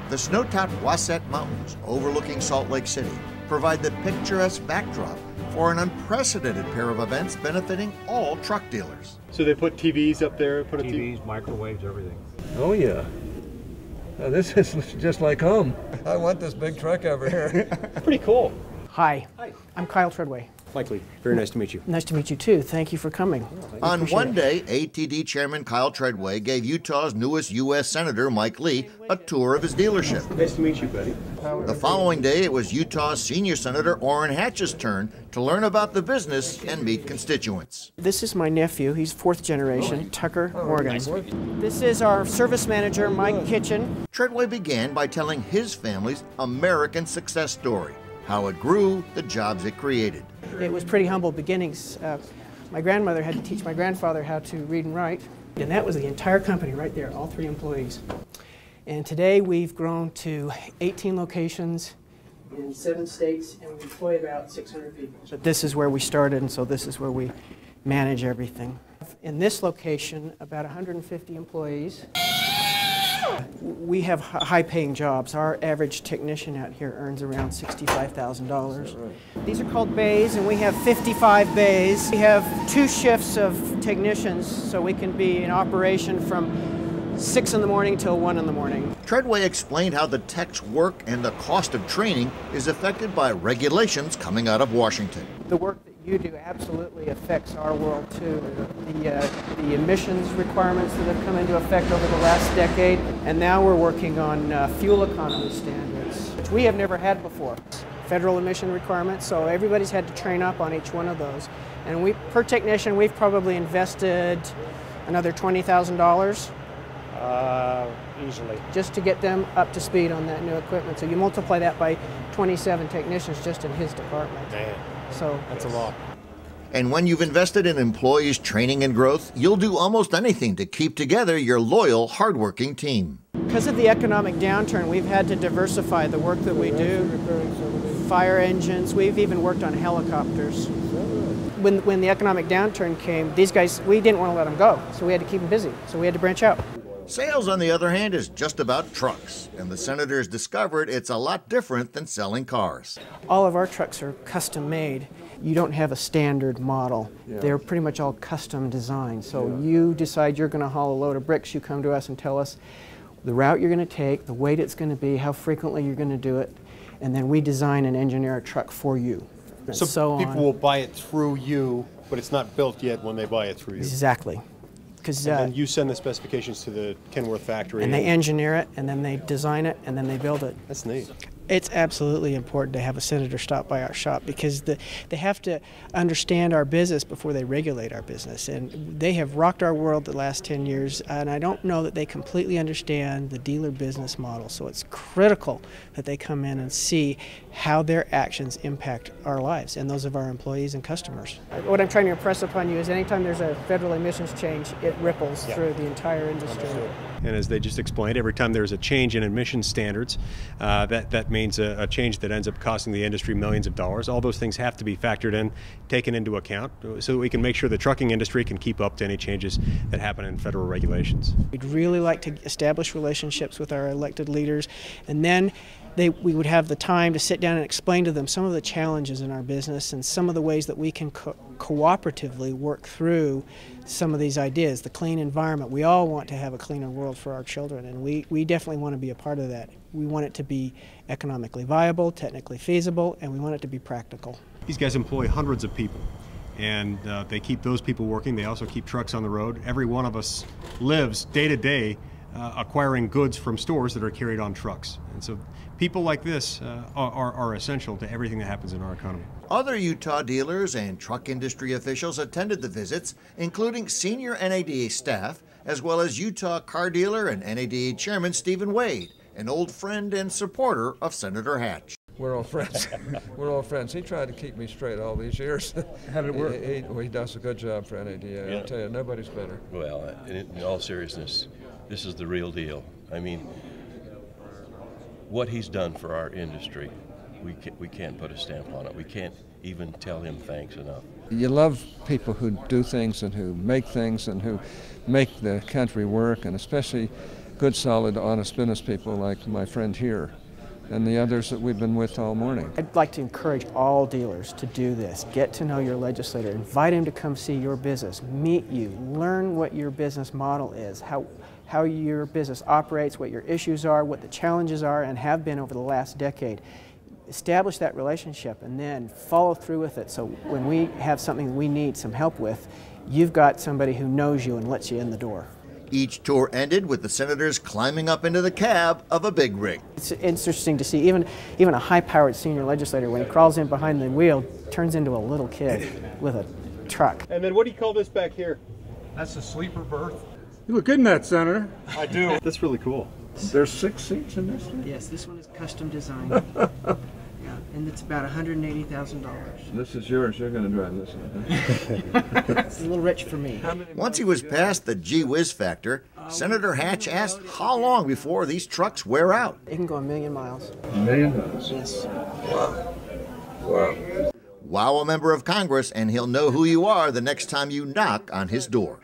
The snow-topped Wasatch Mountains overlooking Salt Lake City provide the picturesque backdrop for an unprecedented pair of events benefiting all truck dealers. So they put TVs up there, put TVs, microwaves, everything. Oh yeah. Now, this is just like home. I want this big truck over here. Pretty cool. Hi. I'm Kyle Treadway. Mike Lee, very nice to meet you. Nice to meet you too. Thank you for coming. On one day, ATD Chairman Kyle Treadway gave Utah's newest U.S. Senator Mike Lee a tour of his dealership. Nice to meet you, buddy. The following day, it was Utah's senior Senator Orrin Hatch's turn to learn about the business and meet constituents. This is my nephew. He's fourth generation, Tucker Morgan. This is our service manager, Mike Kitchen. Treadway began by telling his family's American success story, how it grew, the jobs it created. It was pretty humble beginnings. My grandmother had to teach my grandfather how to read and write, and that was the entire company right there, all 3 employees. And today we've grown to 18 locations in 7 states, and we employ about 600 people. But this is where we started, and so this is where we manage everything. In this location, about 150 employees. We have high-paying jobs. Our average technician out here earns around $65,000. These are called bays, and we have 55 bays. We have 2 shifts of technicians, so we can be in operation from 6 in the morning till 1 in the morning. Treadway explained how the tech's work and the cost of training is affected by regulations coming out of Washington. The work that you do absolutely affects our world too. The emissions requirements that have come into effect over the last decade, and now we're working on fuel economy standards, which we have never had before. Federal emission requirements, so everybody's had to train up on each one of those. And per technician, we've probably invested another $20,000. Easily. Just to get them up to speed on that new equipment. So you multiply that by 27 technicians just in his department. Man, so that's a lot. And when you've invested in employees' training and growth, you'll do almost anything to keep together your loyal, hardworking team. Because of the economic downturn, we've had to diversify the work that we do. Fire engines, we've even worked on helicopters. When the economic downturn came, these guys, we didn't want to let them go, so we had to keep them busy. So we had to branch out. Sales, on the other hand, is just about trucks, and the senators discovered it's a lot different than selling cars. All of our trucks are custom made. You don't have a standard model. Yeah. They're pretty much all custom designed. So you decide you're going to haul a load of bricks, you come to us and tell us the route you're going to take, the weight it's going to be, how frequently you're going to do it, and then we design and engineer a truck for you. So people will buy it through you, but it's not built yet when they buy it through you. Exactly. And then you send the specifications to the Kenworth factory. And they engineer it, and then they design it, and then they build it. That's neat. It's absolutely important to have a senator stop by our shop because they have to understand our business before they regulate our business. And they have rocked our world the last 10 years, and I don't know that they completely understand the dealer business model. So it's critical that they come in and see how their actions impact our lives and those of our employees and customers. What I'm trying to impress upon you is anytime there's a federal emissions change, it ripples through the entire industry. And as they just explained, every time there's a change in emission standards, that means a change that ends up costing the industry millions of dollars. All those things have to be factored in, taken into account, so that we can make sure the trucking industry can keep up to any changes that happen in federal regulations. We'd really like to establish relationships with our elected leaders, and then we would have the time to sit down and explain to them some of the challenges in our business and some of the ways that we can cooperatively work through some of these ideas. The clean environment, we all want to have a cleaner world for our children, and we definitely want to be a part of that. We want it to be economically viable, technically feasible, and we want it to be practical. These guys employ hundreds of people, and they keep those people working. They also keep trucks on the road. Every one of us lives day to day acquiring goods from stores that are carried on trucks. And so people like this are essential to everything that happens in our economy. Other Utah dealers and truck industry officials attended the visits, including senior NADA staff, as well as Utah car dealer and NADA chairman Stephen Wade, an old friend and supporter of Senator Hatch. We're all friends. We're all friends. He tried to keep me straight all these years. How did it work? He does a good job for NADA. I'll tell you, nobody's better. Well, in all seriousness, this is the real deal. I mean, what he's done for our industry, we can't put a stamp on it. We can't even tell him thanks enough. You love people who do things and who make things and who make the country work, and especially good, solid, honest business people like my friend here and the others that we've been with all morning. I'd like to encourage all dealers to do this. Get to know your legislator. Invite him to come see your business, meet you, learn what your business model is, how your business operates, what your issues are, what the challenges are and have been over the last decade. Establish that relationship and then follow through with it, so when we have something we need some help with, you've got somebody who knows you and lets you in the door. Each tour ended with the senators climbing up into the cab of a big rig. It's interesting to see even a high-powered senior legislator, when he crawls in behind the wheel, turns into a little kid with a truck. And then what do you call this back here? That's a sleeper berth. You look good in that, Senator. I do. That's really cool. There's 6 seats in this thing? Yes, this one is custom designed. Yeah, and it's about $180,000. This is yours. You're going to drive this one. It's a little rich for me. Once he was past the gee whiz factor, Senator Hatch asked how long before these trucks wear out. It can go 1,000,000 miles. $1 million? Yes. Wow. Wow. Wow a member of Congress, and he'll know who you are the next time you knock on his door.